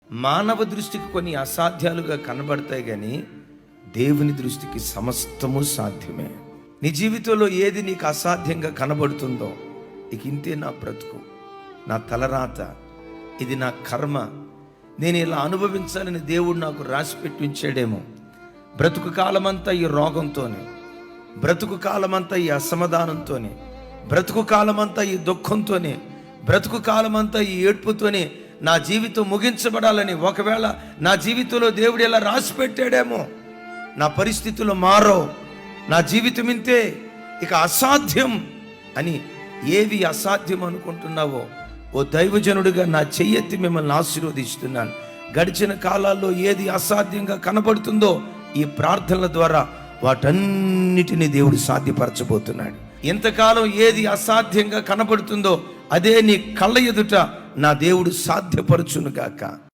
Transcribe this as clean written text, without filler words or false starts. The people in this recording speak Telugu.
మానవ దృష్టికి కొన్ని అసాధ్యాలుగా కనబడతాయి, కానీ దేవుని దృష్టికి సమస్తము సాధ్యమే. నీ జీవితంలో ఏది నీకు అసాధ్యంగా కనబడుతుందో, ఇక ఇంతే నా బ్రతుకు, నా తలరాత, ఇది నా కర్మ, నేను ఇలా అనుభవించాలని దేవుడు నాకు రాసిపెట్టి ఉంచాడేమో, బ్రతుకు కాలమంతా ఈ రోగంతోనే, బ్రతుకు కాలమంతా ఈ అసమాధానంతోనే, బ్రతుకు కాలమంతా ఈ దుఃఖంతోనే, బ్రతుకు కాలమంతా ఈ ఏడ్పుతోనే నా జీవితం ముగించబడాలని, ఒకవేళ నా జీవితంలో దేవుడు ఇలా రాసి పెట్టాడేమో, నా పరిస్థితులు మారో, నా జీవితం ఇంతే, ఇక అసాధ్యం అని ఏవి అసాధ్యం అనుకుంటున్నావో, ఓ దైవజనుడిగా నా చెయ్యెత్తి మిమ్మల్ని ఆశీర్వదిస్తున్నాను. గడిచిన కాలాల్లో ఏది అసాధ్యంగా కనబడుతుందో, ఈ ప్రార్థనల ద్వారా వాటన్నిటిని దేవుడు సాధ్యపరచబోతున్నాడు. ఇంతకాలం ఏది అసాధ్యంగా కనబడుతుందో అదే నీ కళ్ళ ఎదుట నా దేవుడు సాధ్యపరచును గాక.